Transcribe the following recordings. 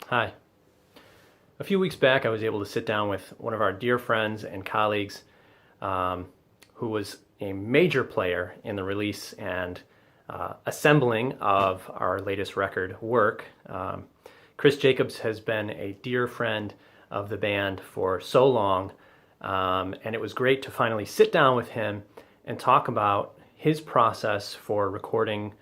Hi. A few weeks back, I was able to sit down with one of our dear friends and colleagues um, who was a major player in the release and assembling of our latest record, Work. Chris Jacobs has been a dear friend of the band for so long, and it was great to finally sit down with him and talk about his process for recording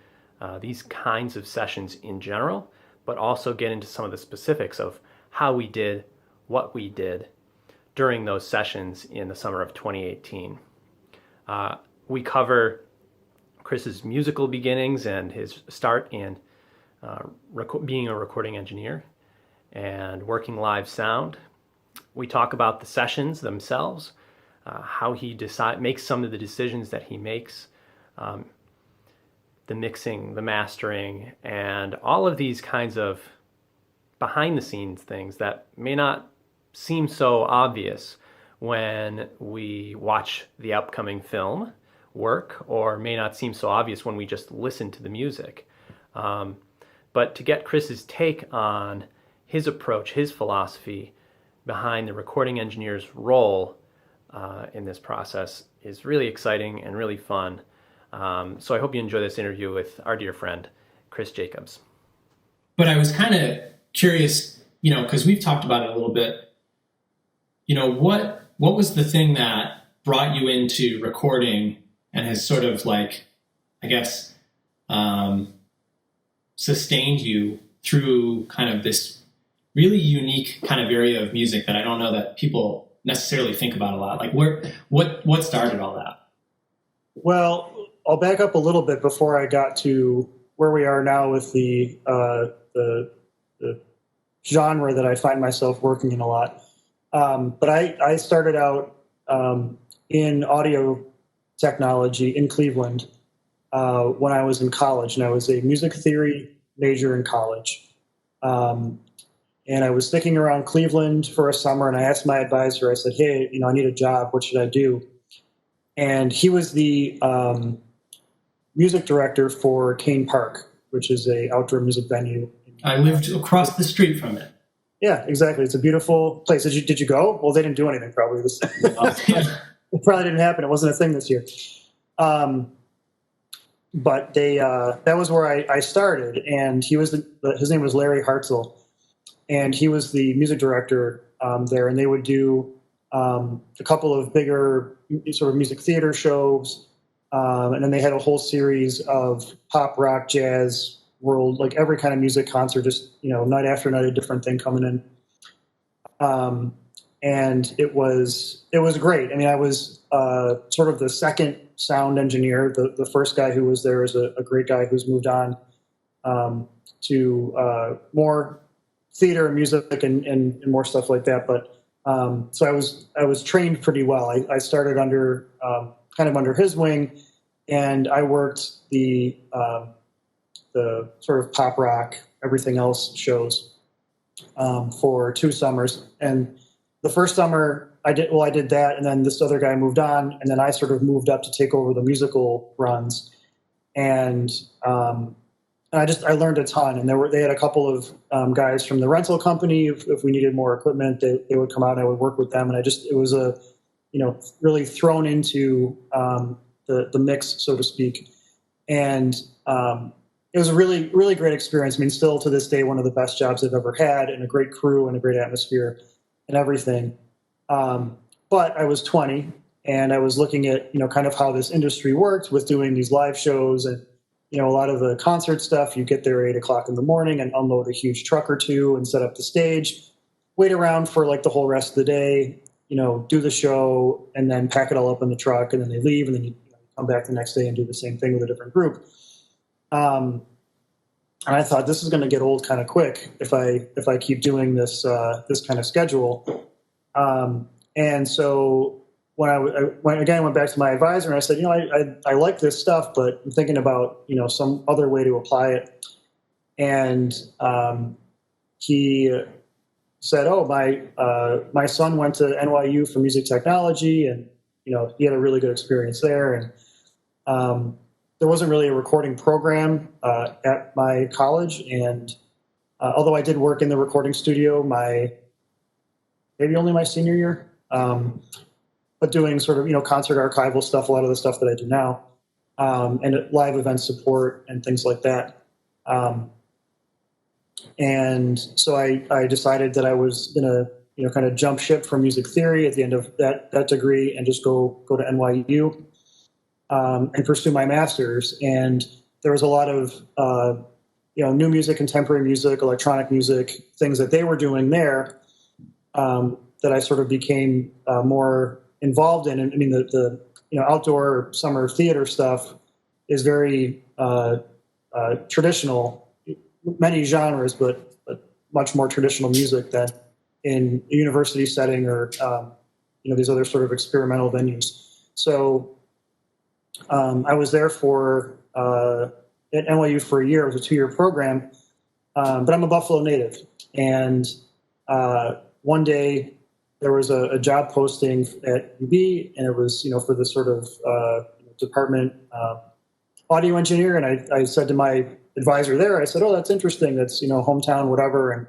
these kinds of sessions in general, but also get into some of the specifics of how we did what we did during those sessions in the summer of 2018. We cover Chris's musical beginnings and his start in being a recording engineer and working live sound. We talk about the sessions themselves, how he makes some of the decisions that he makes, the mixing, the mastering, and all of these kinds of behind the scenes things that may not seem so obvious when we watch the upcoming film Work, or may not seem so obvious when we just listen to the music. But to get Chris's take on his approach, his philosophy behind the recording engineer's role in this process is really exciting and really fun. So I hope you enjoy this interview with our dear friend, Chris Jacobs. But I was kind of curious, because we've talked about it a little bit, what was the thing that brought you into recording and has sort of sustained you through kind of this really unique kind of area of music that I don't know that people necessarily think about a lot. Like what started all that? Well, I'll back up a little bit before I got to where we are now with the genre that I find myself working in a lot. But I started out in audio technology in Cleveland when I was in college, and I was a music theory major in college. And I was sticking around Cleveland for a summer, and I asked my advisor, I said, hey, I need a job. What should I do? And he was the music director for Kane Park, which is a outdoor music venue. I lived across the street from it. Yeah, exactly. It's a beautiful place. Did you go? Well, they didn't do anything probably. It probably didn't happen. It wasn't a thing this year. But that was where I started, and his name was Larry Hartzell, and he was the music director there, and they would do a couple of bigger sort of music theater shows, and then they had a whole series of pop, rock, jazz, world, like every kind of music concert, just night after night, a different thing coming in. And it was great. I mean, I was sort of the second sound engineer. The first guy who was there is a great guy who's moved on to more theater and music and more stuff like that. But so I was trained pretty well. I started under kind of under his wing, and I worked the sort of pop rock, everything else shows for 2 summers. And the first summer I did that, and then this other guy moved on, and then I sort of moved up to take over the musical runs. And I learned a ton. And they had a couple of guys from the rental company. If we needed more equipment, they would come out and I would work with them. And it was really thrown into the mix, so to speak. And it was a really, really great experience. I mean, still to this day, one of the best jobs I've ever had, and a great crew and a great atmosphere and everything. But I was 20, and I was looking at, kind of how this industry worked with doing these live shows. And, a lot of the concert stuff, you get there at 8 o'clock in the morning and unload a huge truck or two and set up the stage, wait around for like the whole rest of the day, do the show, and then pack it all up in the truck, and then they leave, and then you come back the next day and do the same thing with a different group. And I thought, this is going to get old kind of quick if I keep doing this this kind of schedule. And so when I went back to my advisor and I said, I like this stuff, but I'm thinking about some other way to apply it. And he said, oh, my son went to NYU for music technology, and he had a really good experience there. And there wasn't really a recording program at my college, and although I did work in the recording studio maybe only my senior year, but doing sort of, concert archival stuff, a lot of the stuff that I do now, and live event support and things like that. And so I decided that I was going to, kind of jump ship from music theory at the end of that degree and just go to NYU and pursue my master's. And there was a lot of, new music, contemporary music, electronic music, things that they were doing there that I sort of became more involved in. And I mean, the outdoor summer theater stuff is very traditional, many genres, but much more traditional music than in a university setting or these other sort of experimental venues. So I was there at NYU for a year. It was a 2-year program, but I'm a Buffalo native. And one day there was a job posting at UB, and it was for the sort of department audio engineer. And I said to my advisor there, I said, "Oh, that's interesting. That's hometown, whatever," and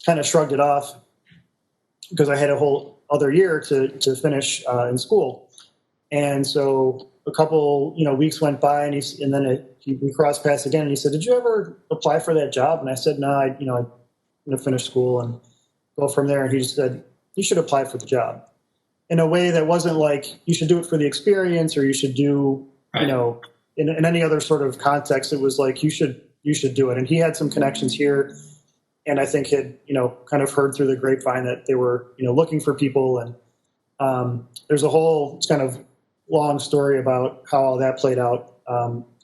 kind of shrugged it off because I had a whole other year to finish in school. And so a couple weeks went by, and we crossed paths again, and he said, "Did you ever apply for that job?" And I said, "No, I'm going to finish school and go from there." And he just said, "You should apply for the job," in a way that wasn't like you should do it for the experience or you should do in any other sort of context. It was like you should do it. And he had some connections here, and I think had kind of heard through the grapevine that they were looking for people. And there's a whole kind of long story about how all that played out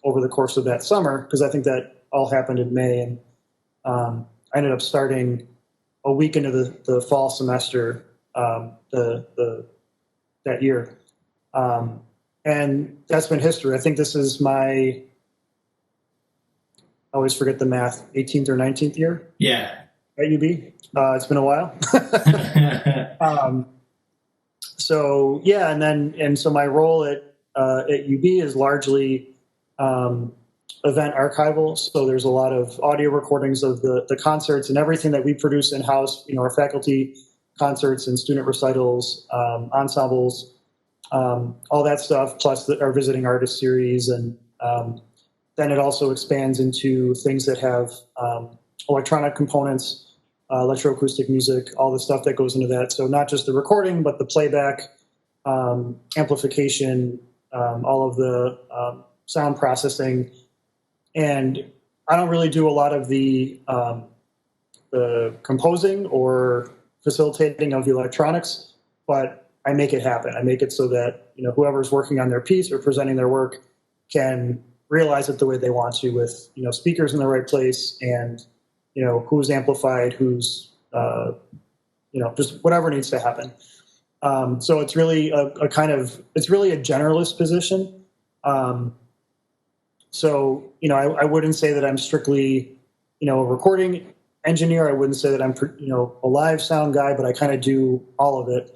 over the course of that summer, because I think that all happened in May, and I ended up starting a week into the fall semester that year. And that's been history. I think this is I always forget the math, 18th or 19th year? Yeah. At UB. It's been a while. So yeah, and so my role at UB is largely event archival. So there's a lot of audio recordings of the concerts and everything that we produce in-house, our faculty concerts and student recitals, ensembles, all that stuff, plus our visiting artist series. And then it also expands into things that have electronic components, electroacoustic music, all the stuff that goes into that. So not just the recording, but the playback, amplification, all of the sound processing. And I don't really do a lot of the composing or facilitating of the electronics, but I make it happen. I make it so that whoever's working on their piece or presenting their work can realize it the way they want to, with speakers in the right place and who's amplified, who's just whatever needs to happen. So it's really it's really a generalist position. So I wouldn't say that I'm strictly a recording engineer. I wouldn't say that I'm a live sound guy, but I kind of do all of it.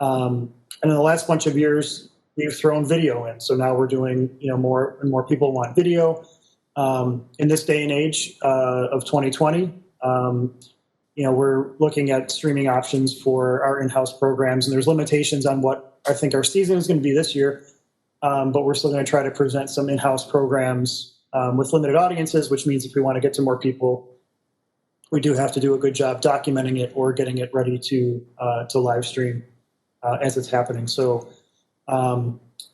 And in the last bunch of years, we've thrown video in. So now we're doing more and more people want video. In this day and age of 2020, we're looking at streaming options for our in-house programs, and there's limitations on what I think our season is going to be this year. But we're still going to try to present some in-house programs with limited audiences, which means if we want to get to more people, we do have to do a good job documenting it or getting it ready to live stream as it's happening. So,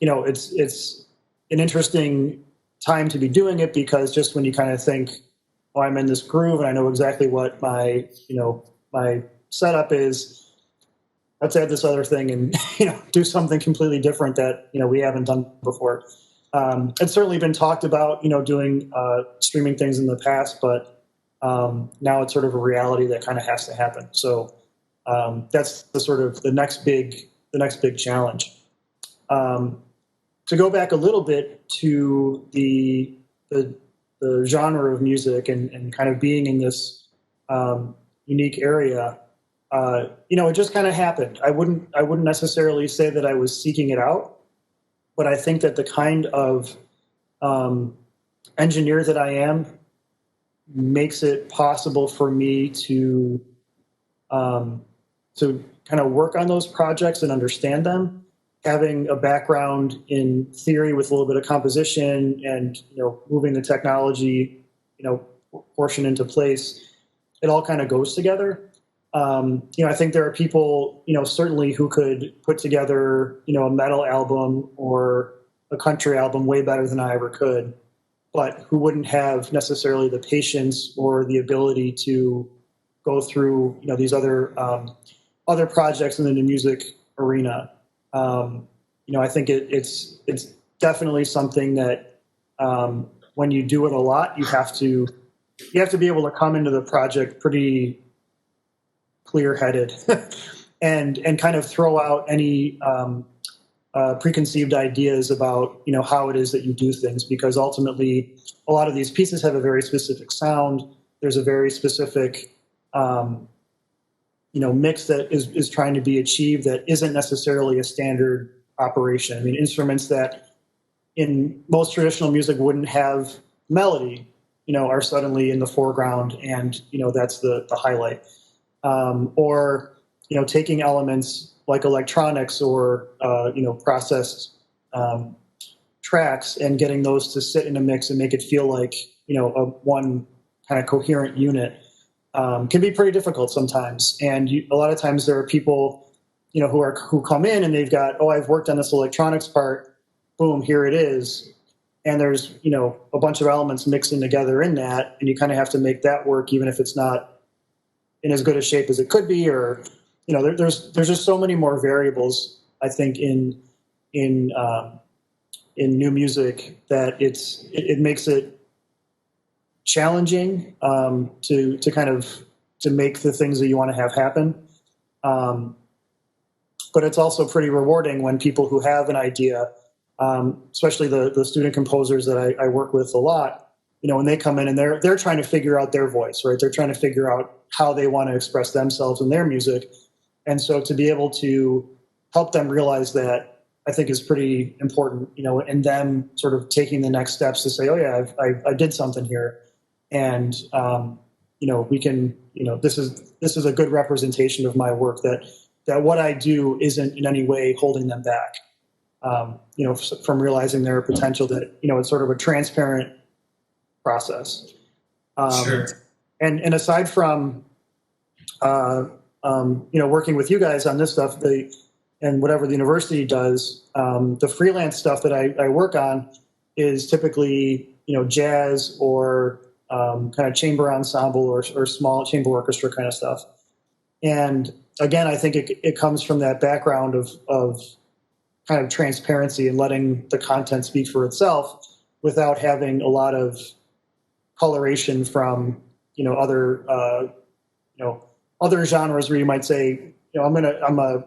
it's an interesting time to be doing it, because just when you kind of think, oh, I'm in this groove and I know exactly what my setup is, let's add this other thing and do something completely different that we haven't done before. It's certainly been talked about doing streaming things in the past, but now it's sort of a reality that kind of has to happen. So that's the next big challenge. To go back a little bit to the genre of music and kind of being in this unique area, it just kind of happened. I wouldn't necessarily say that I was seeking it out, but I think that the kind of engineer that I am makes it possible for me to kind of work on those projects and understand them. Having a background in theory with a little bit of composition and, moving the technology, portion into place, it all kind of goes together. I think there are people, certainly who could put together, a metal album or a country album way better than I ever could, but who wouldn't have necessarily the patience or the ability to go through, these other projects in the music arena. I think it's definitely something that when you do it a lot, you have to be able to come into the project pretty clear-headed and kind of throw out any preconceived ideas about how it is that you do things, because ultimately a lot of these pieces have a very specific sound. There's a very specific mix that is trying to be achieved that isn't necessarily a standard operation. I mean, instruments that in most traditional music wouldn't have melody, are suddenly in the foreground, and that's the highlight. Or taking elements like electronics or processed tracks and getting those to sit in a mix and make it feel like a one kind of coherent unit can be pretty difficult sometimes. And a lot of times there are people who come in and they've got, I've worked on this electronics part, boom, here it is. And there's, a bunch of elements mixing together in that, and you kind of have to make that work, even if it's not in as good a shape as it could be, or, there's just so many more variables, I think, in new music that it makes it challenging to kind of to make the things that you want to have happen. But it's also pretty rewarding when people who have an idea, especially the student composers that I work with a lot, when they come in and they're trying to figure out their voice, right? They're trying to figure out how they want to express themselves in their music. And so to be able to help them realize that, I think, is pretty important, and them sort of taking the next steps to say, I did something here. And, we can, this is a good representation of my work, that what I do isn't in any way holding them back, from realizing their potential, that, it's sort of a transparent process. Sure. And aside from, working with you guys on this stuff, and whatever the university does, the freelance stuff that I work on is typically, jazz or kind of chamber ensemble or small chamber orchestra kind of stuff. And again, I think it comes from that background of kind of transparency and letting the content speak for itself without having a lot of coloration from, other genres where you might say, I'm a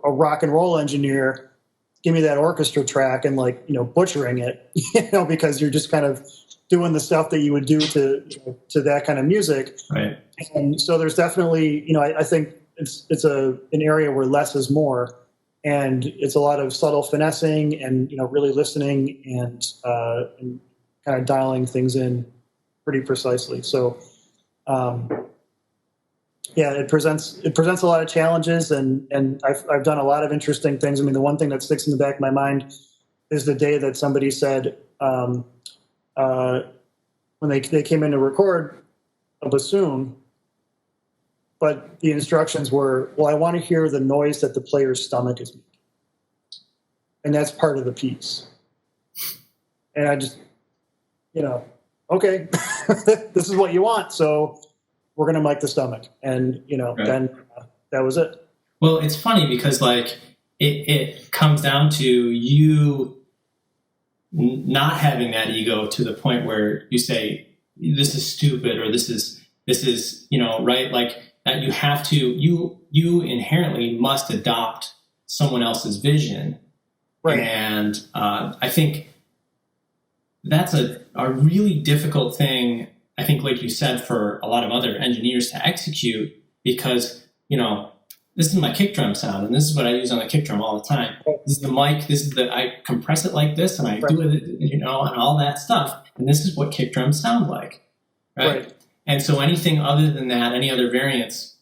rock and roll engineer, give me that orchestra track, and butchering it, because you're just kind of doing the stuff that you would do to that kind of music. Right. And so there's definitely, I think it's an area where less is more, and it's a lot of subtle finessing and, really listening and kind of dialing things in pretty precisely. So, it presents a lot of challenges, and I've done a lot of interesting things. I mean, the one thing that sticks in the back of my mind is the day that somebody said, when they came in to record a bassoon, but the instructions were, I want to hear the noise that the player's stomach is making, and that's part of the piece. And I just, okay, this is what you want, so we're going to mic the stomach. And, right. Then that was it. Well, it's funny because it comes down to you not having that ego to the point where you say, this is stupid, or this is, right. Like that you have to, you inherently must adopt someone else's vision. Right. And I think that's a really difficult thing, I think, like you said, for a lot of other engineers to execute, because, this is my kick drum sound, and this is what I use on the kick drum all the time. This is the mic, I compress it like this, and I do it, and all that stuff. And this is what kick drums sound like. right? And so anything other than that, any other variance,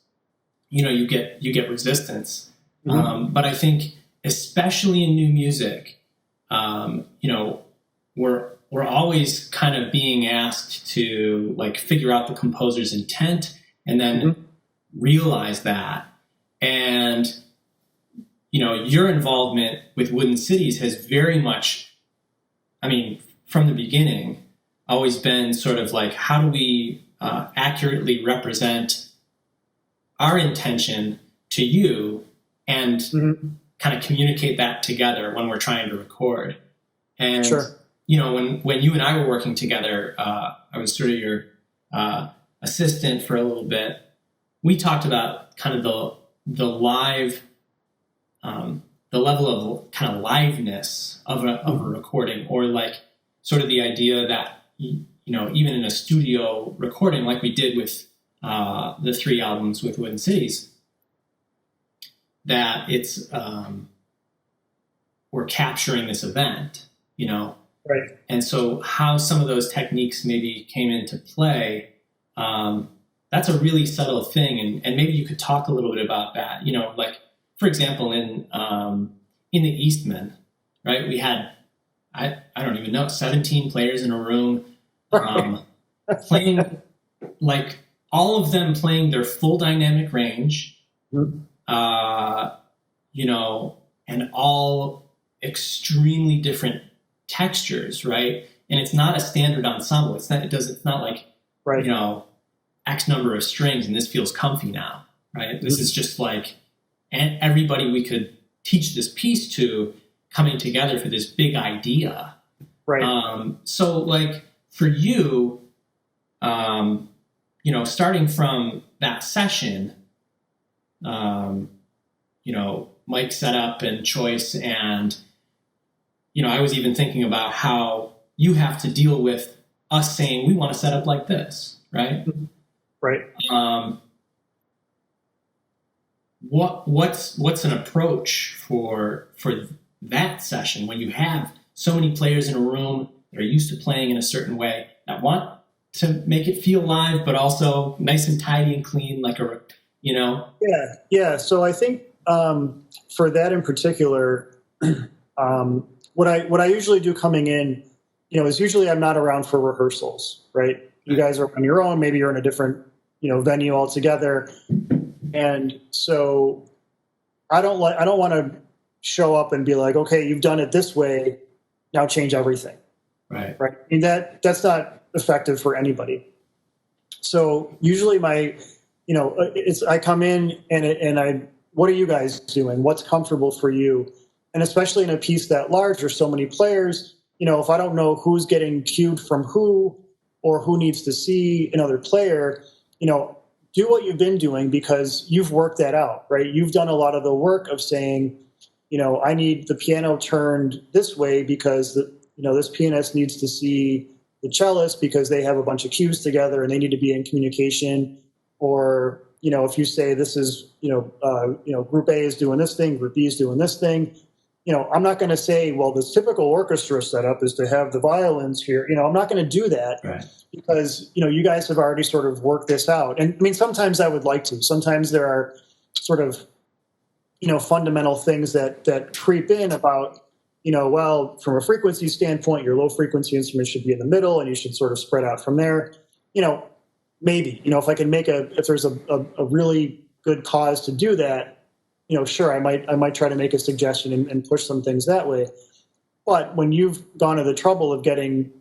you get resistance. But I think especially in new music, we're always kind of being asked to like figure out the composer's intent and then realize that. And your involvement with Wooden Cities has very much, from the beginning, always been sort of like, how do we accurately represent our intention to you and kind of communicate that together when we're trying to record. And, when you and I were working together, I was sort of your assistant for a little bit. We talked about kind of the live, the level of kind of liveness of a recording, or like sort of the idea that, even in a studio recording like we did with the 3 albums with Wooden Cities, that it's we're capturing this event, Right. And so how some of those techniques maybe came into play, that's a really subtle thing, and maybe you could talk a little bit about that. Like for example, in the Eastman, right? We had I don't even know 17 players in a room, playing like all of them playing their full dynamic range, and all extremely different textures, right? And it's not a standard ensemble. It's not like, X number of strings and this feels comfy now, right? This is just like, and everybody we could teach this piece to coming together for this big idea. Right. So like for you, starting from that session, mic setup and choice, and I was even thinking about how you have to deal with us saying we want to set up like this, right? Right. What's an approach for that session when you have so many players in a room that are used to playing in a certain way that want to make it feel live, but also nice and tidy and clean, like Yeah. So I think for that in particular, what I usually do coming in, is usually I'm not around for rehearsals, right? You guys are on your own. Maybe you're in a different, venue altogether. And so I don't want to show up and be like, okay, you've done it this way, now change everything. Right. That's not effective for anybody. So usually I come in and what are you guys doing? What's comfortable for you? And especially in a piece that large, there's so many players, if I don't know who's getting cued from who, or who needs to see another player, do what you've been doing because you've worked that out, right? You've done a lot of the work of saying, I need the piano turned this way because this pianist needs to see the cellist because they have a bunch of cues together and they need to be in communication. Or, if you say this is, group A is doing this thing, group B is doing this thing, I'm not going to say, well, this typical orchestra setup is to have the violins here. I'm not going to do that, right, because, you guys have already sort of worked this out. And sometimes I would like to. Sometimes there are sort of, fundamental things that creep in about, well, from a frequency standpoint, your low frequency instrument should be in the middle and you should sort of spread out from there. Maybe, if I can if there's a really good cause to do that, sure, I might try to make a suggestion and push some things that way. But when you've gone to the trouble of getting,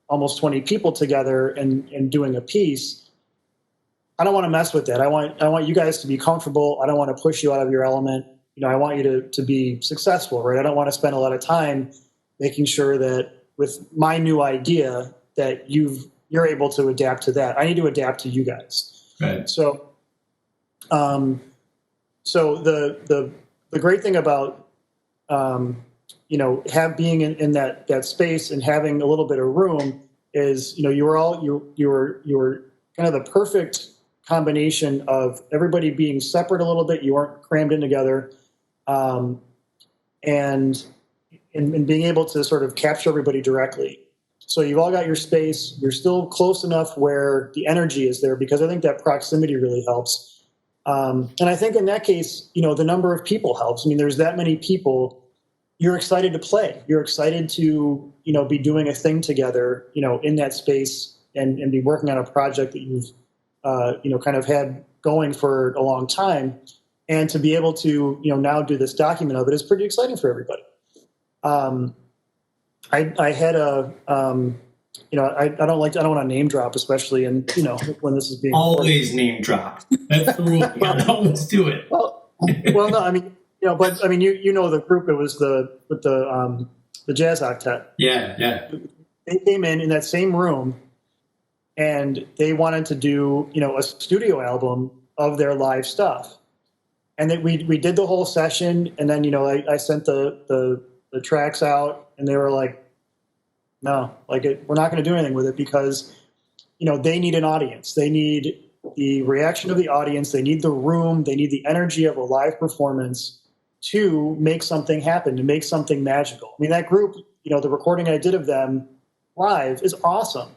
almost 20 people together and doing a piece, I don't want to mess with that. I want you guys to be comfortable. I don't want to push you out of your element. I want you to be successful, right? I don't want to spend a lot of time making sure that with my new idea that you're able to adapt to that. I need to adapt to you guys. Right. So, so the great thing about being in that space and having a little bit of room is you were kind of the perfect combination of everybody being separate a little bit. You weren't crammed in together, and being able to sort of capture everybody directly. So you've all got your space. You're still close enough where the energy is there, because I think that proximity really helps. And I think in that case, the number of people helps. I mean, there's that many people. You're excited to play. You're excited to, be doing a thing together, in that space, and be working on a project that you've, kind of had going for a long time. And to be able to, now do this document of it is pretty exciting for everybody. I had a, I don't want to name drop, especially in, when this is being always name drop. That's the rule. You gotta always do it. Well, no, I mean, but I mean, the group. It was with the jazz octet. Yeah. They came in that same room, and they wanted to do, a studio album of their live stuff. And then we did the whole session, and then I sent the tracks out, and they were like, no, we're not going to do anything with it, because they need an audience. They need the reaction of the audience. They need the room. They need the energy of a live performance to make something happen, to make something magical. I mean, that group, the recording I did of them live is awesome,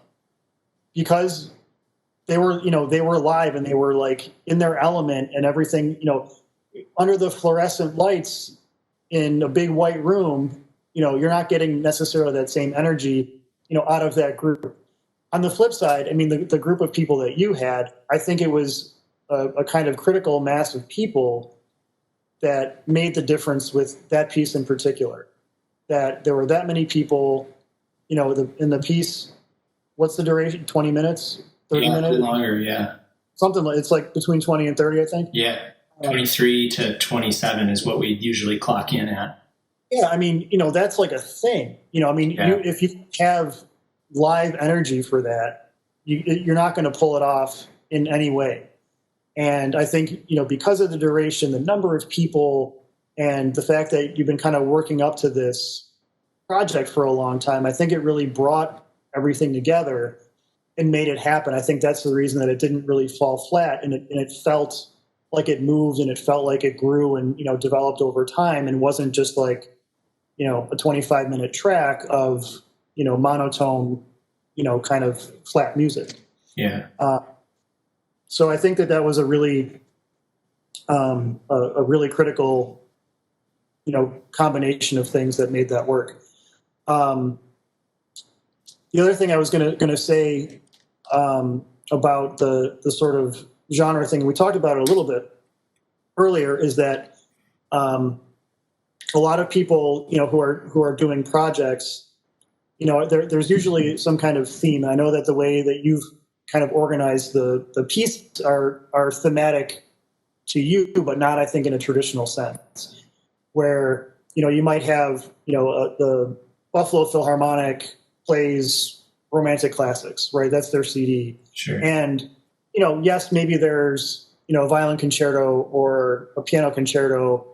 because they were live, and they were like in their element and everything, under the fluorescent lights in a big white room. You're not getting necessarily that same energy, out of that group. On the flip side, I mean, the group of people that you had, I think it was a kind of critical mass of people that made the difference with that piece in particular. That there were that many people, in the piece. What's the duration? 20 minutes? 30 minutes? Longer, yeah. Something like, it's like between 20 and 30, I think. Yeah, 23 to 27 is what we usually clock in at. Yeah, I mean, that's like a thing. If you have live energy for that, you're not going to pull it off in any way. And I think, because of the duration, the number of people, and the fact that you've been kind of working up to this project for a long time, I think it really brought everything together and made it happen. I think that's the reason that it didn't really fall flat, and it felt like it moved, and it felt like it grew and, developed over time, and wasn't just like, a 25-minute track of, monotone, kind of flat music. Yeah. So I think that was a really critical, combination of things that made that work. The other thing I was going to say about the sort of genre thing, we talked about it a little bit earlier, is that a lot of people, who are doing projects, there's usually some kind of theme. I know that the way that you've kind of organized the pieces are thematic to you, but not, I think, in a traditional sense, where, you might have, the Buffalo Philharmonic plays romantic classics, right? That's their CD. Sure. And, yes, maybe there's, a violin concerto or a piano concerto,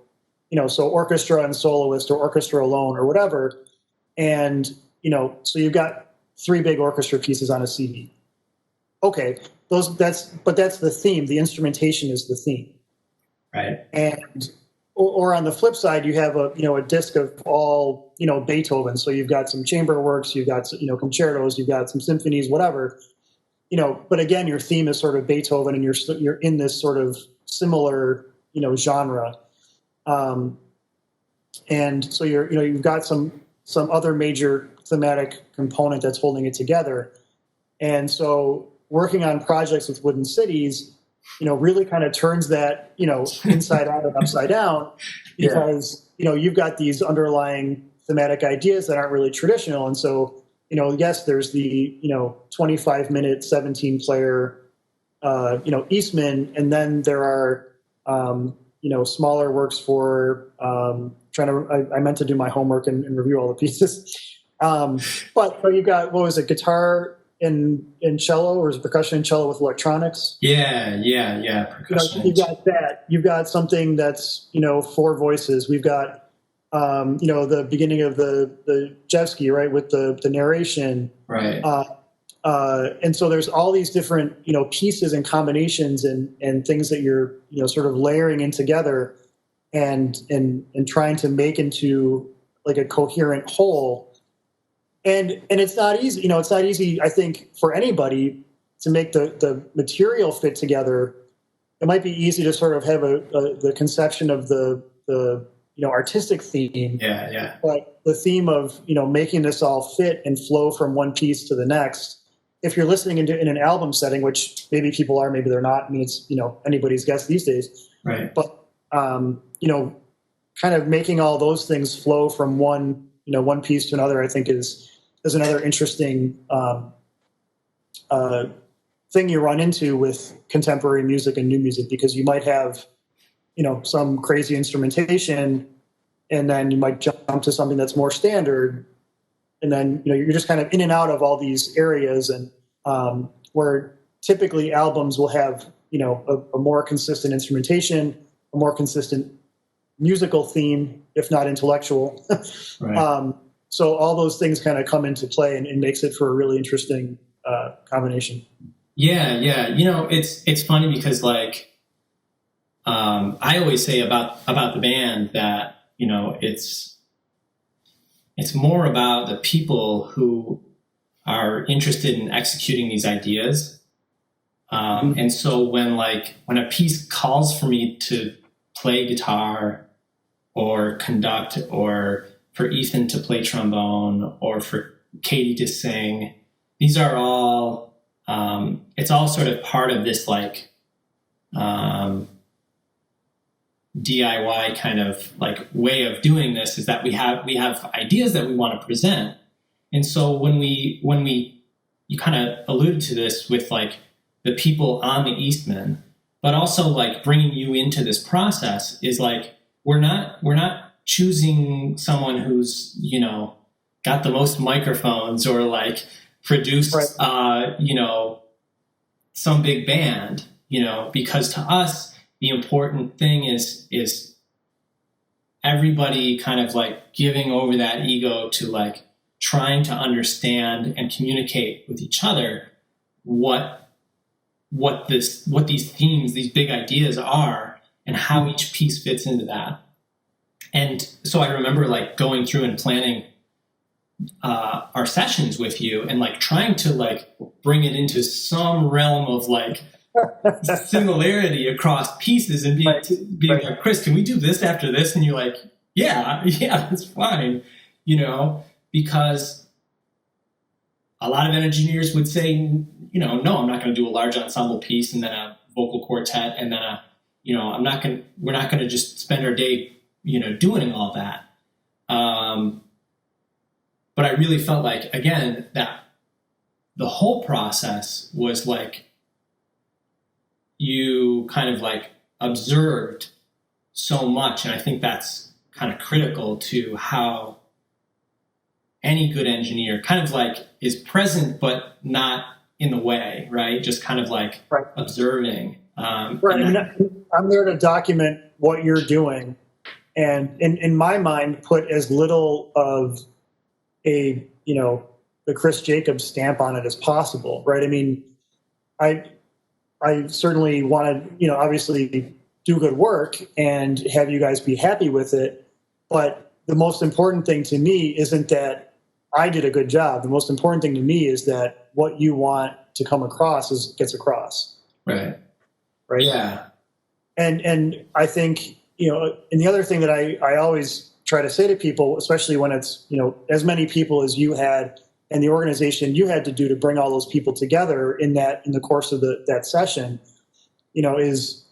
so orchestra and soloist, or orchestra alone, or whatever. And, so you've got 3 big orchestra pieces on a CD. Okay, that's the theme. The instrumentation is the theme. Right. And, or on the flip side, you have a disc of all, Beethoven. So you've got some chamber works, you've got, concertos, you've got some symphonies, whatever, but again, your theme is sort of Beethoven, and you're in this sort of similar, genre. And so you've got some other major thematic component that's holding it together. And so working on projects with Wooden Cities, really kind of turns that, inside out and upside down, because, you've got these underlying thematic ideas that aren't really traditional. And so, yes, there's the, 25-minute, 17-player, Eastman, and then there are, smaller works for, I meant to do my homework and review all the pieces. But you've got, what was it, guitar and cello, or is it percussion and cello with electronics? Yeah. Percussion. You've got that. You've got something that's, 4 voices. We've got, the beginning of the Jevsky, right, with the narration. Right. And so there's all these different, pieces and combinations and things that you're, sort of layering in together and trying to make into like a coherent whole. and it's not easy. It's not easy, I think, for anybody to make the material fit together. It might be easy to sort of have the conception of the artistic theme. Yeah, yeah. But the theme of making this all fit and flow from one piece to the next. If you're listening in an album setting, which maybe people are, maybe they're not. I mean, it's anybody's guess these days. Right. But kind of making all those things flow from one piece to another, I think is another interesting thing you run into with contemporary music and new music, because you might have some crazy instrumentation, and then you might jump to something that's more standard, and then you're just kind of in and out of all these areas, and where typically albums will have a more consistent instrumentation, a more consistent musical theme, if not intellectual. Right. So all those things kind of come into play, and makes it for a really interesting combination. Yeah, yeah. It's funny because like I always say about the band that it's more about the people who are interested in executing these ideas. And so when a piece calls for me to play guitar or conduct, or for Ethan to play trombone, or for Katie to sing, these are all it's all sort of part of this DIY kind of way of doing this, is that we have ideas that we want to present. And so when you kind of alluded to this with the people on the Eastman, but also bringing you into this process, is we're not choosing someone who's got the most microphones, or produced some big band, because to us the important thing is everybody kind of giving over that ego to trying to understand and communicate with each other what these themes, these big ideas are, and how each piece fits into that. And so I remember going through and planning our sessions with you, and trying to bring it into some realm of similarity across pieces, and being like, Chris, can we do this after this? And you're like, yeah, that's fine. Because a lot of engineers would say, no, I'm not going to do a large ensemble piece and then a vocal quartet, and then we're not going to just spend our day, doing all that. But I really felt again, that the whole process was you kind of observed so much. And I think that's kind of critical to how any good engineer kind of is present, but not in the way, right? Just kind of observing. Right. I'm there to document what you're doing, and in my mind, put as little of the Chris Jacobs stamp on it as possible, right? I mean, I certainly want to, obviously do good work and have you guys be happy with it. But the most important thing to me isn't that I did a good job. The most important thing to me is that what you want to come across gets across. Right. Right. Yeah. And I think, and the other thing that I always try to say to people, especially when it's, as many people as you had and the organization you had to do to bring all those people together in the course of that session, is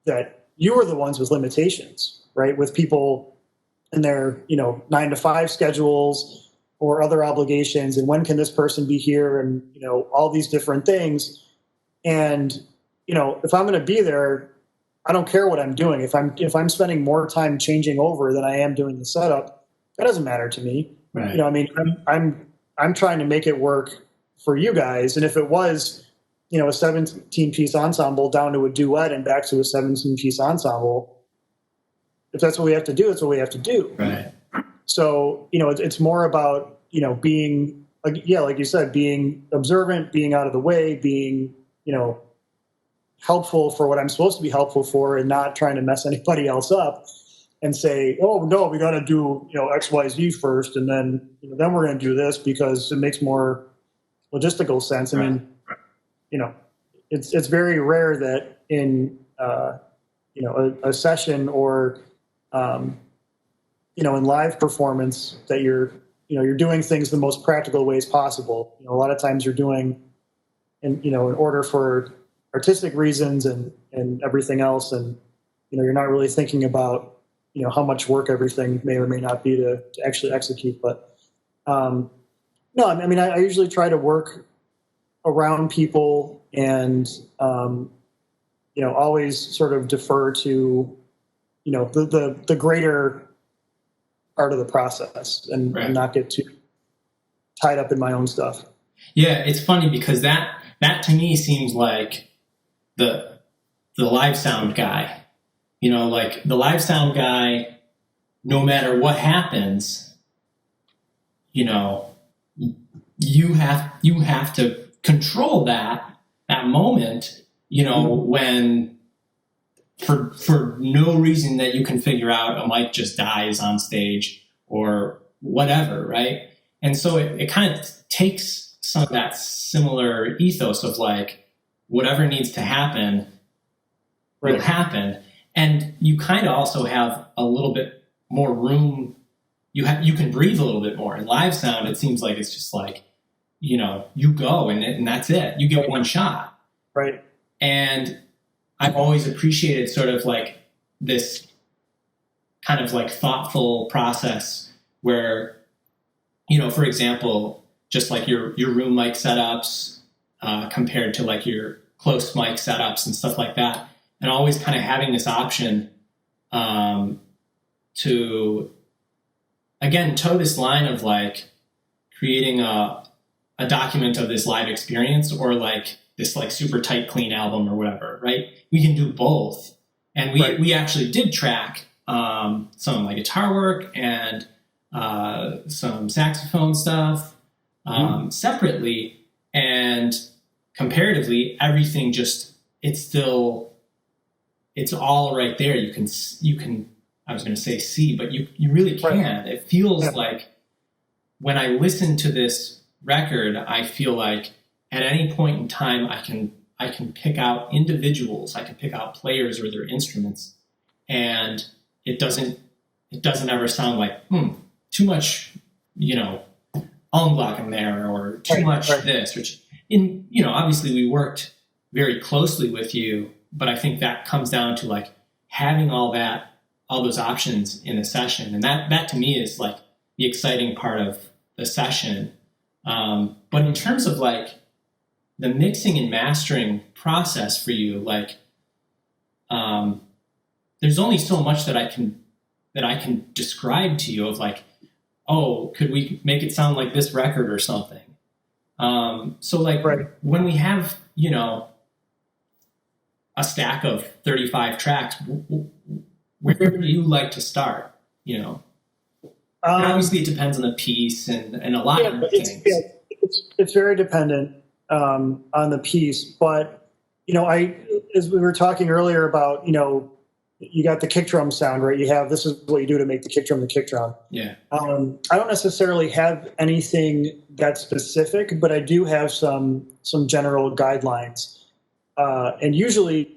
that you were the ones with limitations, right? With people in their, 9-to-5 schedules or other obligations, and when can this person be here, and, all these different things. And, if I'm going to be there, I don't care what I'm doing. If I'm spending more time changing over than I am doing the setup, that doesn't matter to me. Right. I'm trying to make it work for you guys. And if it was, a 17-piece ensemble down to a duet and back to a 17-piece ensemble, if that's what we have to do, that's what we have to do. Right. So, it's more about, being like you said, being observant, being out of the way, being, helpful for what I'm supposed to be helpful for, and not trying to mess anybody else up. and say, oh no, we got to do, X, Y, Z first, and then then we're going to do this because it makes more logistical sense. I mean, it's very rare that in a session or in live performance that you're doing things the most practical ways possible. A lot of times you're doing in order for artistic reasons and everything else, and you're not really thinking about how much work everything may or may not be to actually execute. But no, I mean, I usually try to work around people and always sort of defer to the greater part of the process and not get too tied up in my own stuff. Yeah, it's funny because that to me seems like the live sound guy. Like the live sound guy, no matter what happens, you have to control that moment, when for no reason that you can figure out, a mic just dies on stage or whatever, right? And so it kind of takes some of that similar ethos of like, whatever needs to happen will happen. And you kind of also have a little bit more room. You can breathe a little bit more. In live sound, it seems like it's just like, you go and that's it. You get one shot. Right. And I've always appreciated sort of like this kind of like thoughtful process where, for example, just like your room mic setups compared to like your close mic setups and stuff like that. And always kind of having this option to, again, toe this line of like creating a document of this live experience or like this like super tight, clean album or whatever, right? We can do both. And we actually did track some like guitar work and some saxophone stuff separately, and comparatively, everything just, it's all right there. You can, I was going to say see, but you really can. Right. It feels like when I listen to this record, I feel like at any point in time, I can pick out individuals, I can pick out players or their instruments, and it doesn't ever sound like too much, Augenblack in there or too much this, which obviously we worked very closely with you, but I think that comes down to like having all those options in a session. And that to me is like the exciting part of the session. But in terms of like the mixing and mastering process for you, like, there's only so much that I can describe to you of like, oh, could we make it sound like this record or something? So like when we have, a stack of 35 tracks, where do you like to start? Obviously it depends on the piece and a lot of things. It's very dependent on the piece, but as we were talking earlier about, you got the kick drum sound, right? This is what you do to make the kick drum the kick drum. Yeah. I don't necessarily have anything that specific, but I do have some general guidelines. And usually,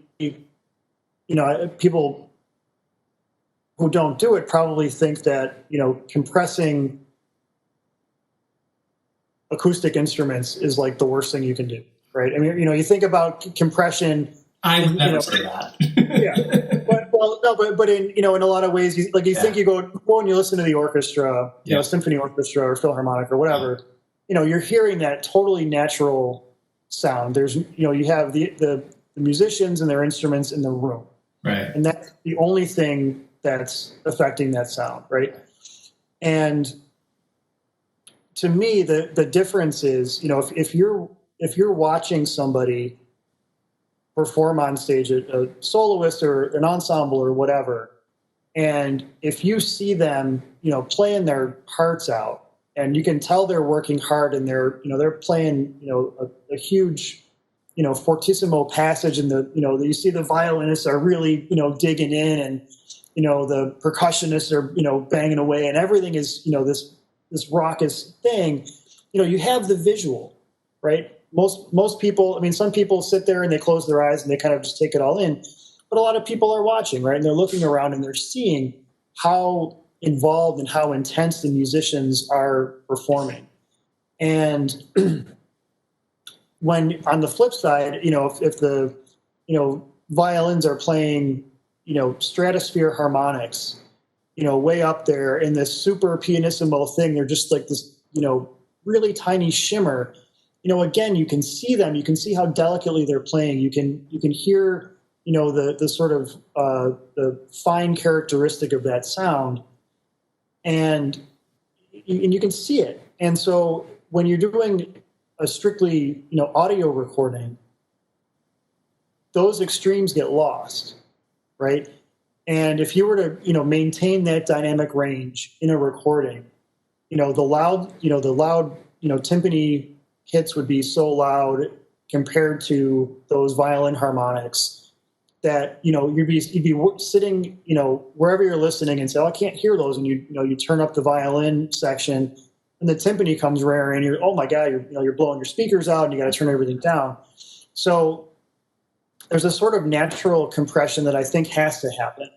people who don't do it probably think that, compressing acoustic instruments is like the worst thing you can do, right? I mean, you think about compression. I would never say that. Yeah. But in a lot of ways, you think you go and you listen to the orchestra, symphony orchestra or philharmonic or whatever, you're hearing that totally natural sound. There's, you have the musicians and their instruments in the room. Right. And that's the only thing that's affecting that sound, right? And to me, the difference is, if you're watching somebody perform on stage, a soloist or an ensemble or whatever, and if you see them, playing their hearts out, and you can tell they're working hard and they're playing, a huge, fortissimo passage, and you see the violinists are really, digging in, the percussionists are, banging away and everything is, this raucous thing, you have the visual, right? Most people, I mean, some people sit there and they close their eyes and they kind of just take it all in, but a lot of people are watching, right? And they're looking around and they're seeing how involved and how intense the musicians are performing. And when on the flip side, if the, violins are playing, stratosphere harmonics, way up there in this super pianissimo thing, they're just like this, really tiny shimmer. Again, you can see them, you can see how delicately they're playing. You can hear, the sort of the fine characteristic of that sound, and you can see it. And so when you're doing a strictly, audio recording, those extremes get lost, right? And if you were to, maintain that dynamic range in a recording, the loud, timpani hits would be so loud compared to those violin harmonics that, you'd be sitting, wherever you're listening and say, oh, I can't hear those. And you turn up the violin section and the timpani comes raring and you're, oh my God, you're blowing your speakers out and you got to turn everything down. So there's a sort of natural compression that I think has to happen,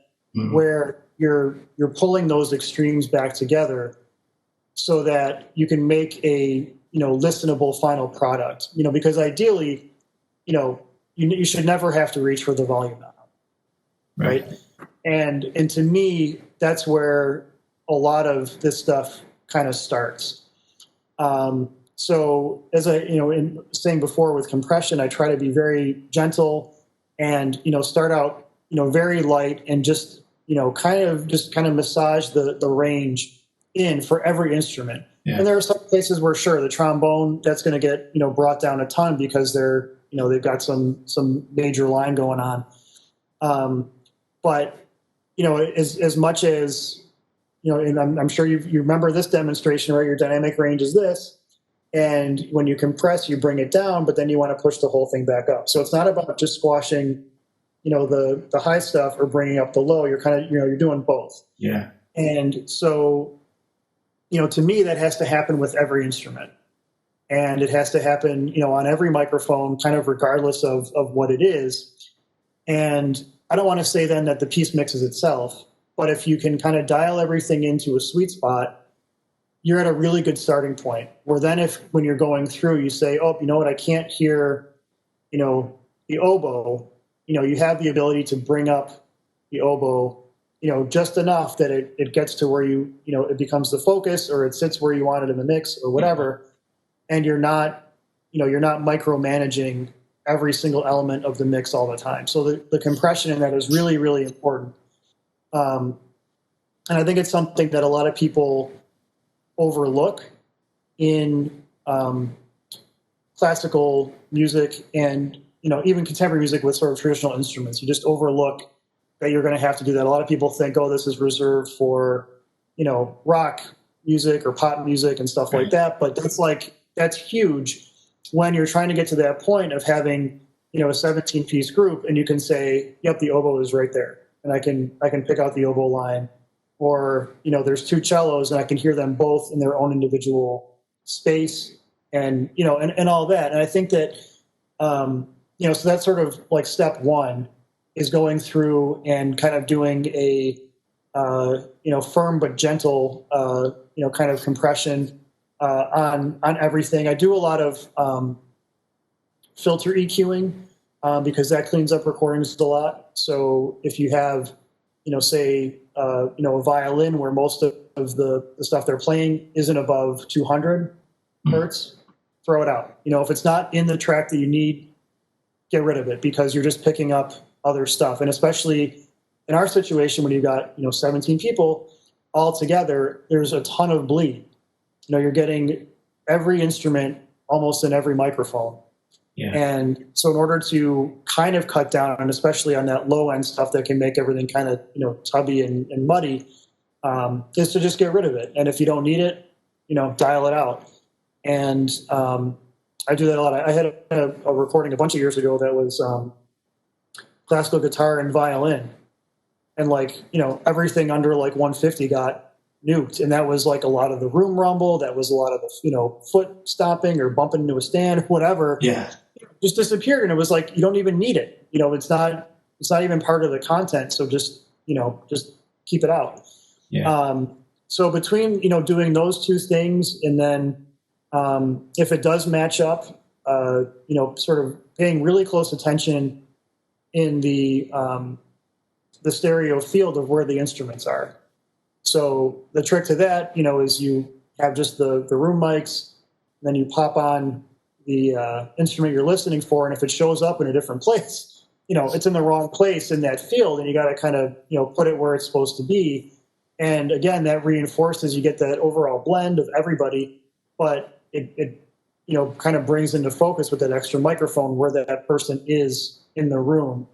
where you're pulling those extremes back together so that you can make a, listenable final product, because ideally, you should never have to reach for the volume knob, right? And to me, that's where a lot of this stuff kind of starts. So as I, in saying before with compression, I try to be very gentle and, start out, very light and just, kind of massage the range in for every instrument. Yeah. And there are some places where, sure, the trombone, that's going to get, brought down a ton because they're, they've got some major line going on. But, as much as, and I'm sure you remember this demonstration, right? Your dynamic range is this. And when you compress, you bring it down, but then you want to push the whole thing back up. So it's not about just squashing, the high stuff or bringing up the low. You're kind of, you're doing both. Yeah. And so, to me, that has to happen with every instrument. And it has to happen, on every microphone, kind of regardless of what it is. And I don't want to say then that the piece mixes itself, but if you can kind of dial everything into a sweet spot, you're at a really good starting point. Where then when you're going through, you say, oh, you know what, I can't hear, the oboe, you have the ability to bring up the oboe, just enough that it gets to where it becomes the focus or it sits where you want it in the mix or whatever. And you're not micromanaging every single element of the mix all the time. So the compression in that is really, really important. And I think it's something that a lot of people overlook in classical music and, even contemporary music with sort of traditional instruments. You just overlook that you're going to have to do that. A lot of people think, oh, this is reserved for, rock music or pop music and stuff like that. But that's huge when you're trying to get to that point of having, a 17-piece group and you can say, yep, the oboe is right there. And I can pick out the oboe line. Or, there's two cellos and I can hear them both in their own individual space and, and all that. And I think that, so that's sort of like step one is going through and kind of doing a, firm but gentle, kind of compression on everything. I do a lot of filter EQing because that cleans up recordings a lot. So if you have, say, a violin where most of the stuff they're playing isn't above 200 hertz, throw it out. If it's not in the track that you need, get rid of it because you're just picking up other stuff. And especially in our situation, when you've got, 17 people all together, there's a ton of bleed. You're getting every instrument almost in every microphone. Yeah. And so in order to kind of cut down, and especially on that low end stuff that can make everything kind of, tubby and muddy, is to just get rid of it. And if you don't need it, dial it out. And I do that a lot. I had a recording a bunch of years ago that was classical guitar and violin. and like, everything under like 150 got nuked. And that was like a lot of the room rumble. That was a lot of the, foot stomping or bumping into a stand, whatever. Yeah. Just disappeared. And it was like, you don't even need it. It's not even part of the content. So just keep it out. Yeah. So between, doing those two things, and then if it does match up, sort of paying really close attention in the stereo field of where the instruments are. So the trick to that, is you have just the room mics, then you pop on the instrument you're listening for, and if it shows up in a different place, it's in the wrong place in that field, and you got to kind of, put it where it's supposed to be. And again, that reinforces, you get that overall blend of everybody, but it kind of brings into focus with that extra microphone where that person is in the room.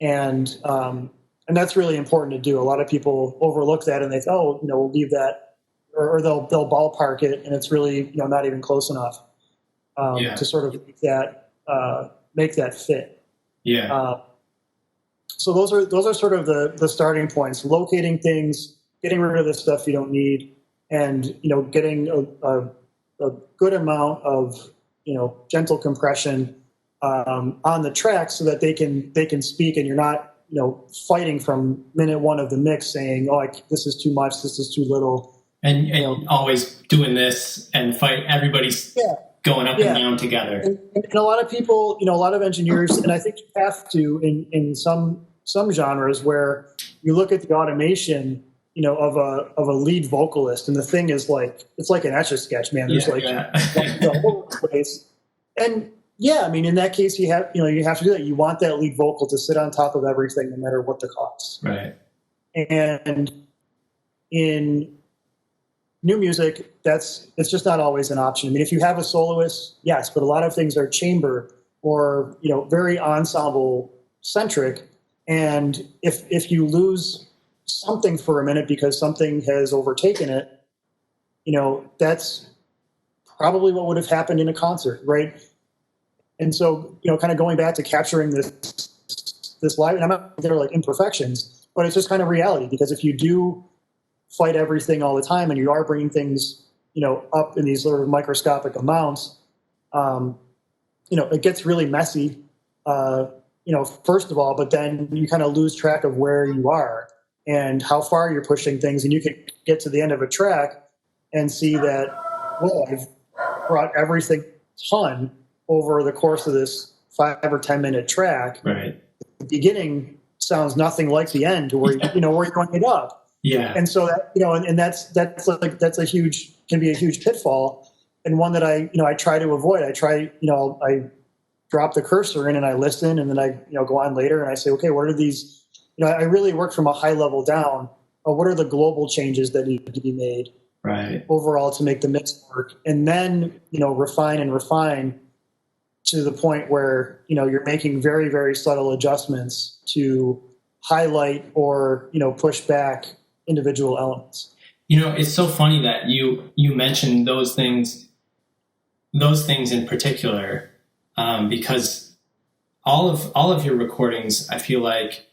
And that's really important to do. A lot of people overlook that, and they say, oh, we'll leave that, or they'll ballpark it, and it's really, not even close enough to sort of make that fit. Yeah. So those are sort of the starting points: locating things, getting rid of the stuff you don't need, and getting a good amount of gentle compression on the track so that they can speak, and you're not fighting from minute one of the mix saying, oh, this is too much, this is too little, and always doing this and fight. Everybody's going up and down together. And a lot of people, a lot of engineers, and I think you have to in some genres where you look at the automation, of a lead vocalist, and the thing is like, it's like an Etch-a-Sketch, man. There's the whole place. And I mean, in that case, you have to do that. You want that lead vocal to sit on top of everything, no matter what the cost. Right. And in new music, it's just not always an option. I mean, if you have a soloist, yes, but a lot of things are chamber or very ensemble centric. And if you lose something for a minute because something has overtaken it, that's probably what would have happened in a concert, right? And so, kind of going back to capturing this live, and I'm not there like imperfections, but it's just kind of reality, because if you do fight everything all the time and you are bringing things, up in these sort of microscopic amounts, it gets really messy, first of all, but then you kind of lose track of where you are and how far you're pushing things. And you can get to the end of a track and see that, well, I've brought everything ton over the course of this 5 or 10 minute track. Right. The beginning sounds nothing like the end, where where you're going it up. Yeah. And so that, and that's a huge, can be a huge pitfall, and one that I try to avoid. I drop the cursor in and I listen, and then I go on later and I say, okay, what are these? I really work from a high level down. What are the global changes that need to be made, right, overall to make the mix work, and then refine to the point where you're making very, very subtle adjustments to highlight or push back individual elements. It's so funny that you mentioned those things in particular, because all of your recordings, I feel like,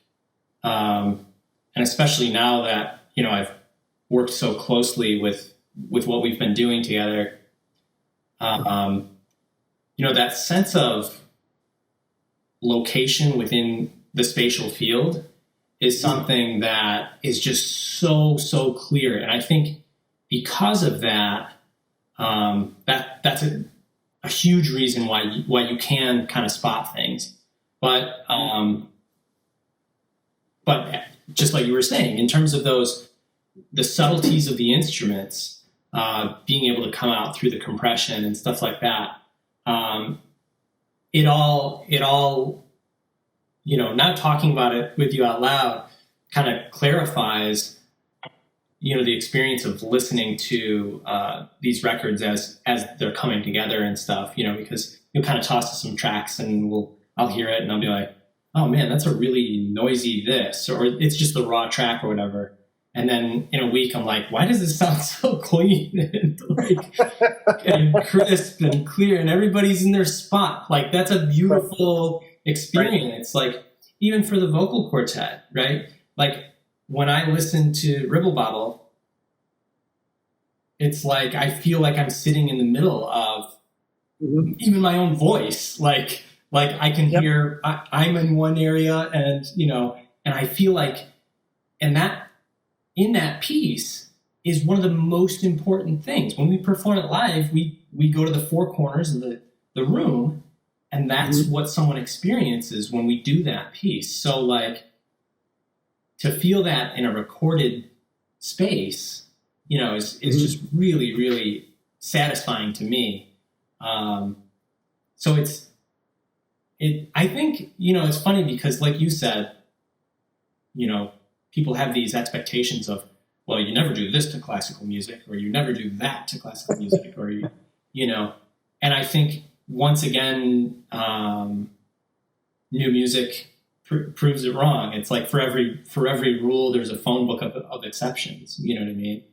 and especially now that I've worked so closely with what we've been doing together, that sense of location within the spatial field is something that is just so clear. And I think because of that, that's a huge reason why you can kind of spot things. But just like you were saying, in terms of the subtleties of the instruments, being able to come out through the compression and stuff like that, it all, not talking about it with you out loud kind of clarifies, the experience of listening to these records as they're coming together and stuff, because you'll kind of toss to some tracks and I'll hear it and I'll be like, oh man, that's a really noisy this, or it's just the raw track or whatever. And then in a week, I'm like, why does this sound so clean and crisp and clear, and everybody's in their spot? Like, that's a beautiful experience. Like, even for the vocal quartet, right? like when I listen to Ribble Bobble, it's like I feel like I'm sitting in the middle of even my own voice. Like I can hear I'm in one area, and and I feel like, and that in that piece is one of the most important things. When we perform it live, we go to the four corners of the room, and that's what someone experiences when we do that piece. So like to feel that in a recorded space, is just really, really satisfying to me. So I think, it's funny because like you said, people have these expectations of, well, you never do this to classical music, or you never do that to classical music, or, and I think once again, new music proves it wrong. It's like for every rule, there's a phone book of exceptions. You know what I mean?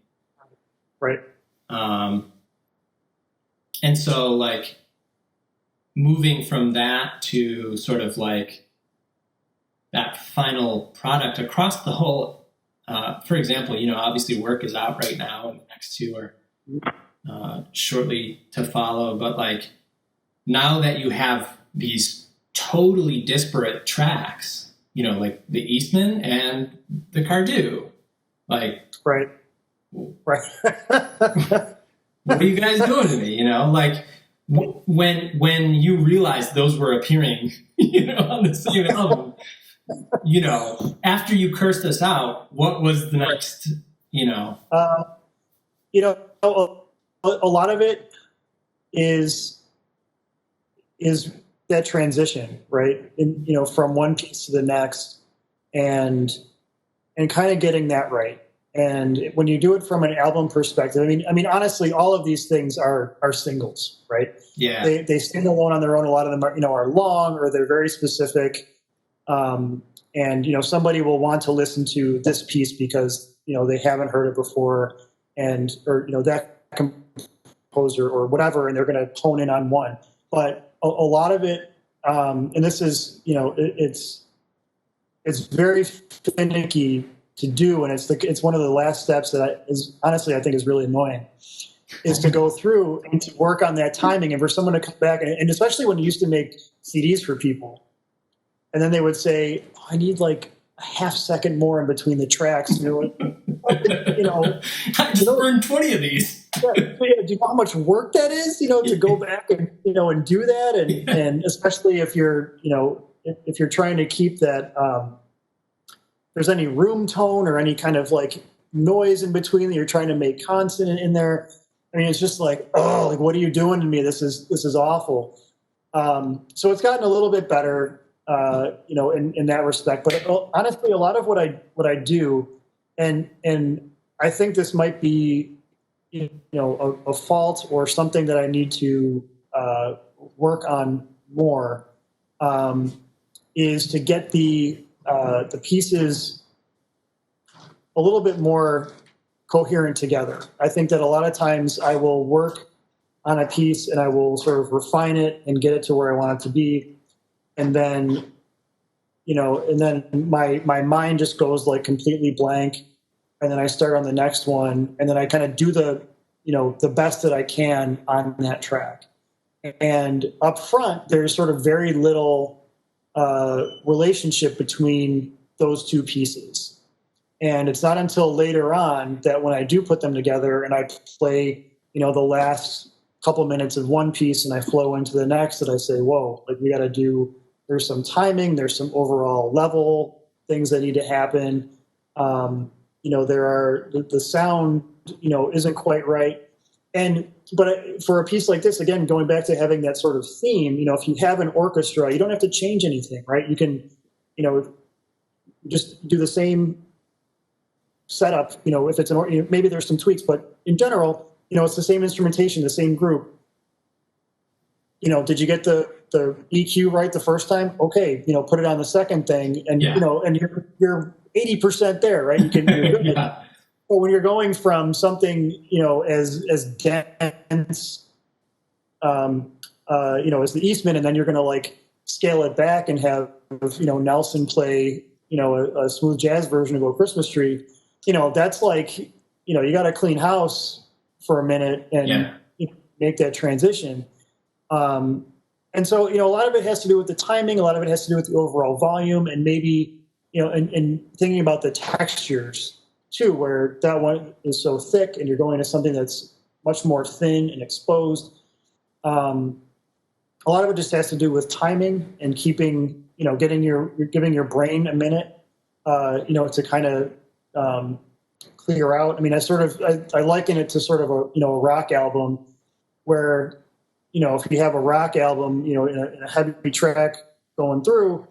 Right. And so like moving from that to sort of like that final product across the whole, for example, obviously Work is out right now, and the next two are shortly to follow. But like now that you have these totally disparate tracks, like the Eastman and the Cardew, like right. what are you guys doing to me? Like when you realized those were appearing, on the same album, after you cursed us out, what was the next, a lot of it is that transition, right? From one piece to the next, and kind of getting that right. And when you do it from an album perspective, I mean, honestly, all of these things are singles, right? Yeah. They stand alone on their own. A lot of them are long, or they're very specific. And somebody will want to listen to this piece because they haven't heard it before, or that composer or whatever, and they're going to hone in on one. But a lot of it, and this is it's very finicky to do, and it's one of the last steps that I think is really annoying, is to go through and to work on that timing, and for someone to come back, and especially when you used to make CDs for people, and then they would say, oh, I need like a half second more in between the tracks. I just burned 20 of these. Do you know how much work that is? To go back and and do that, and especially if you're if you're trying to keep that. There's any room tone or any kind of like noise in between that you're trying to make constant in there. I mean, it's just like, oh, like, what are you doing to me? This is awful. So it's gotten a little bit better, in that respect. But honestly, a lot of what I do, and I think this might be, a fault or something that I need to work on more, is to get the pieces a little bit more coherent together. I think that a lot of times I will work on a piece and I will sort of refine it and get it to where I want it to be. And then, my mind just goes like completely blank. And then I start on the next one, and then I kind of do the best that I can on that track. And up front, there's sort of very little relationship between those two pieces. And it's not until later on that when I do put them together and I play, the last couple minutes of one piece and I flow into the next, that I say, whoa, like there's some timing, there's some overall level things that need to happen. There are the sound, isn't quite right. But for a piece like this, again, going back to having that sort of theme, if you have an orchestra, you don't have to change anything, right? You can, just do the same setup, if it's maybe there's some tweaks, but in general, it's the same instrumentation, the same group. Did you get the EQ right the first time? Okay, put it on the second thing, and and you're 80% there, right? You can. Yeah. But when you're going from something, as dense, as the Eastman, and then you're going to like scale it back and have, Nelson play, a smooth jazz version of "Oh Christmas Tree," that's like, you got to clean house for a minute and make that transition. And so, a lot of it has to do with the timing. A lot of it has to do with the overall volume, and maybe, and thinking about the textures too, where that one is so thick and you're going to something that's much more thin and exposed. A lot of it just has to do with timing and keeping, giving your brain a minute, to kind of clear out. I mean, I liken it to sort of a rock album where, if you have a rock album, in a heavy track going through,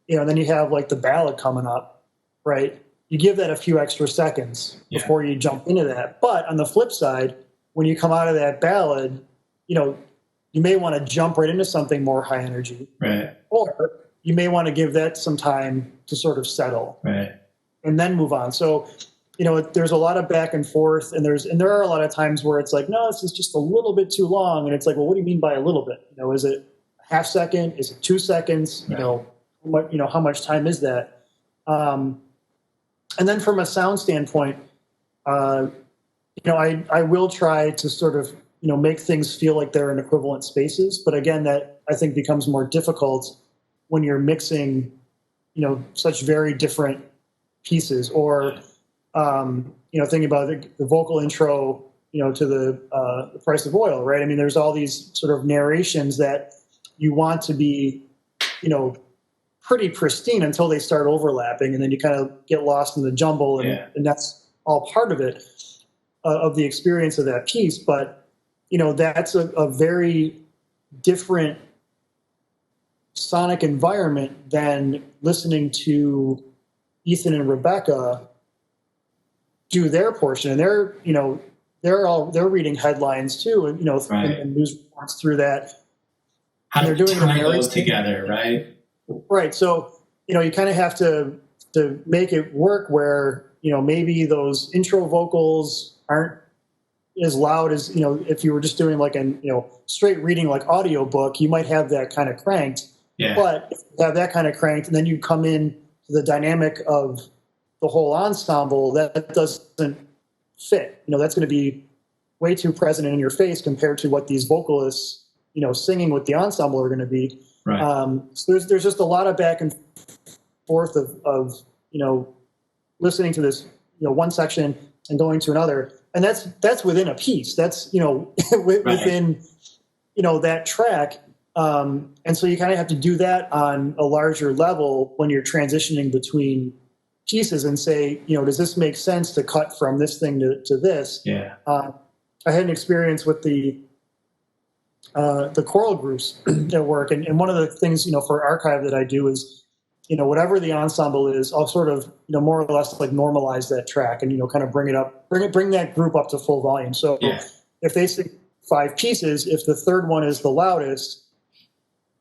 then you have like the ballad coming up, right? You give that a few extra seconds before you jump into that. But on the flip side, when you come out of that ballad, you may want to jump right into something more high energy. Right. Or you may want to give that some time to sort of settle. Right. And then move on. So, there's a lot of back and forth, and there are a lot of times where it's like, no, this is just a little bit too long. And it's like, well, what do you mean by a little bit? Is it a half second? Is it 2 seconds? Right. How much time is that? And then from a sound standpoint, I will try to sort of, make things feel like they're in equivalent spaces. But again, that I think becomes more difficult when you're mixing, such very different pieces, or, thinking about the vocal intro, to the Price of Oil, right? I mean, there's all these sort of narrations that you want to be, pretty pristine until they start overlapping, and then you kind of get lost in the jumble, and that's all part of it, of the experience of that piece. But, that's a very different sonic environment than listening to Ethan and Rebecca do their portion, and they're reading headlines too, and and news reports through that. How do they tie those together, right? Right. So, you kind of have to make it work where, maybe those intro vocals aren't as loud as, if you were just doing like an, straight reading like audio book, you might have that kind of cranked. Yeah. But if you have that kind of cranked, and then you come in to the dynamic of the whole ensemble, that doesn't fit. That's going to be way too present in your face compared to what these vocalists, singing with the ensemble are going to be. Right. So there's just a lot of back and forth of listening to this, one section and going to another, and that's within a piece. That's within that track, and so you kind of have to do that on a larger level when you're transitioning between pieces and say, does this make sense to cut from this thing to this? Yeah. I had an experience with the choral groups at work. And one of the things, for archive that I do is, whatever the ensemble is, I'll sort of, more or less like normalize that track and, kind of bring that group up to full volume. So if they sing 5 pieces, if the third one is the loudest,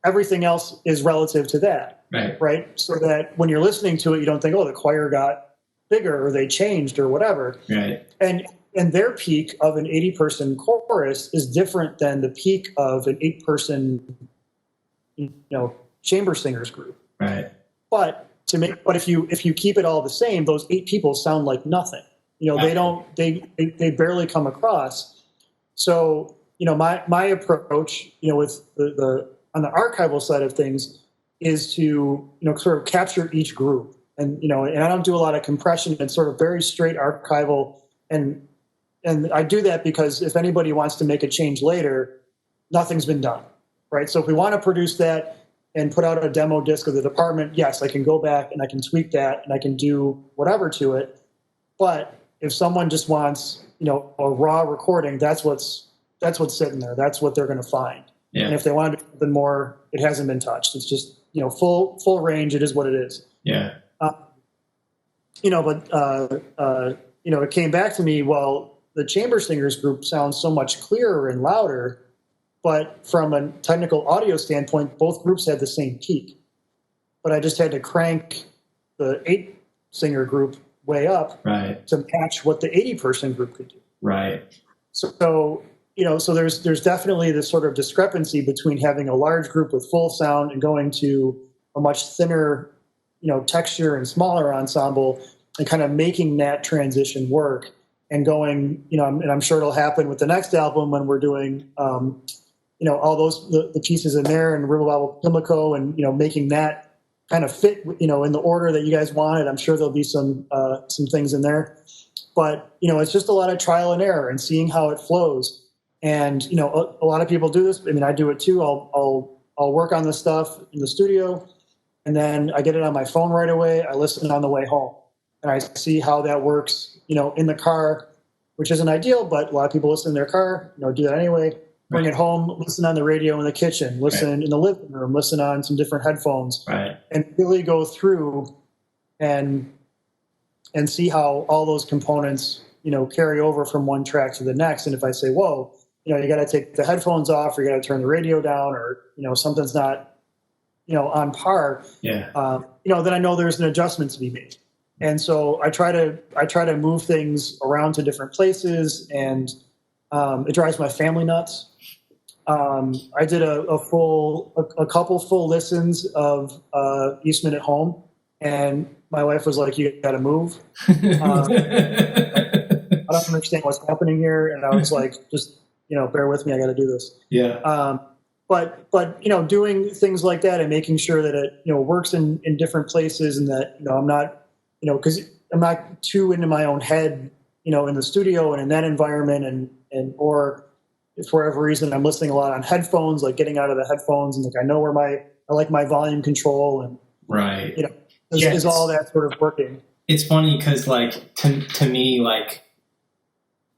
everything else is relative to that. Right. Right. So that when you're listening to it, you don't think, oh, the choir got bigger or they changed or whatever. Right. And their peak of an 80-person chorus is different than the peak of an 8-person, chamber singers group. Right. But if you keep it all the same, those 8 people sound like nothing. They barely come across. So, my approach, with the on the archival side of things is to, sort of capture each group, and I don't do a lot of compression. It's sort of very straight archival, and I do that because if anybody wants to make a change later, nothing's been done, right? So if we want to produce that and put out a demo disc of the department, yes, I can go back and I can tweak that and I can do whatever to it. But if someone just wants, a raw recording, that's what's sitting there. That's what they're going to find. Yeah. And if they want to do something more, it hasn't been touched. It's just, full range. It is what it is. Yeah. It came back to me, well, the chamber singers group sounds so much clearer and louder, but from a technical audio standpoint, both groups had the same peak. But I just had to crank the 8-singer group way up to match what the 80-person group could do. Right. So there's definitely this sort of discrepancy between having a large group with full sound and going to a much thinner, texture and smaller ensemble, and kind of making that transition work and going, and I'm sure it'll happen with the next album when we're doing, all those, the pieces in there and River Pimlico and, making that kind of fit, in the order that you guys wanted. I'm sure there'll be some things in there, but, it's just a lot of trial and error and seeing how it flows. And, a lot of people do this. I mean, I do it too. I'll work on this stuff in the studio and then I get it on my phone right away. I listen on the way home and I see how that works, in the car, which isn't ideal, but a lot of people listen in their car, do that anyway. Bring it home, listen on the radio in the kitchen, listen in the living room, listen on some different headphones, and really go through and see how all those components, carry over from one track to the next. And if I say, whoa, you got to take the headphones off, or you got to turn the radio down, or, something's not, on par, then I know there's an adjustment to be made. And so I try to move things around to different places, and it drives my family nuts. I did a couple full listens of Eastman at home, and my wife was like, "You got to move." I don't understand what's happening here, and I was like, "Just bear with me. I got to do this." Yeah. But doing things like that and making sure that it works in different places, and that I'm not because I'm not too into my own head in the studio and in that environment, or if for whatever reason I'm listening a lot on headphones, like getting out of the headphones and like I know where I like my volume control, and is all that sort of working. It's funny because like to me, like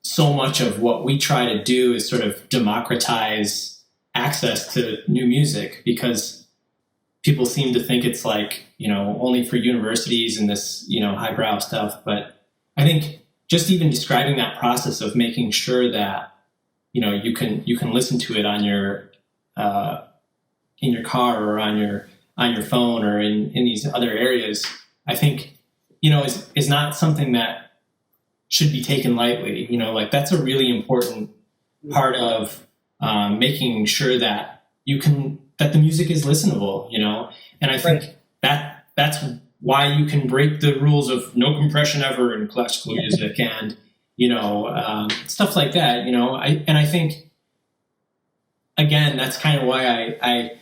so much of what we try to do is sort of democratize access to new music, because people seem to think it's like only for universities and this highbrow stuff. But I think just even describing that process of making sure that you can listen to it on your in your car or on your phone or in these other areas, I think is not something that should be taken lightly. Like that's a really important part of making sure that that the music is listenable. And I think that's why you can break the rules of no compression ever in classical music and stuff like that, I think, again, that's kind of why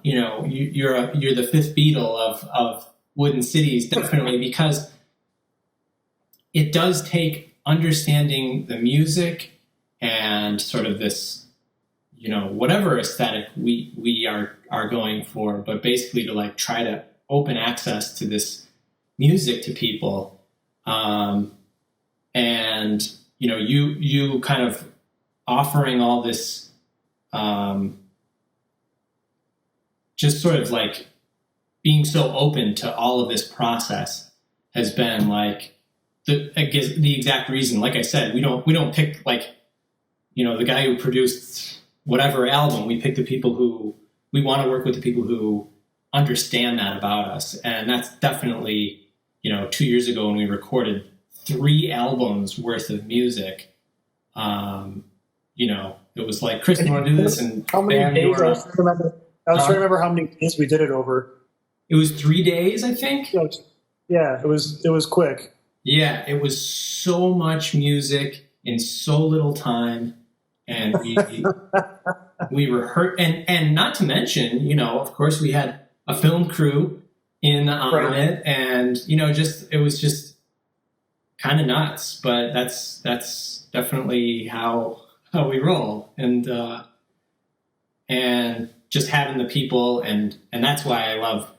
you're the fifth Beatle of Wooden Cities, definitely, because it does take understanding the music and sort of this, whatever aesthetic we are going for, but basically to like try to open access to this music to people. And you kind of offering all this, just sort of like being so open to all of this process has been like the exact reason. Like I said, we don't pick like, the guy who produced whatever album. We pick the people who we want to work with, the people who understand that about us. And that's definitely, 2 years ago when we recorded 3 albums worth of music, it was like, Chris, you want to do this? And how many days? I was trying to remember how many days we did it over. It was 3 days, I think. Yeah, it was quick. Yeah, it was so much music in so little time, and we rehearsed, and not to mention, of course, we had a film crew on it, and it was just kind of nuts, but that's definitely how we roll, and just having the people, and that's why I love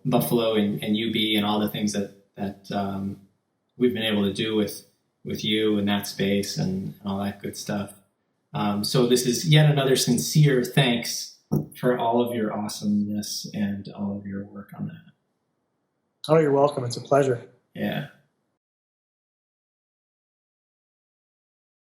Buffalo and UB and all the things that we've been able to do with you in that space and all that good stuff. So this is yet another sincere thanks for all of your awesomeness and all of your work on that. Oh, you're welcome. It's a pleasure. Yeah.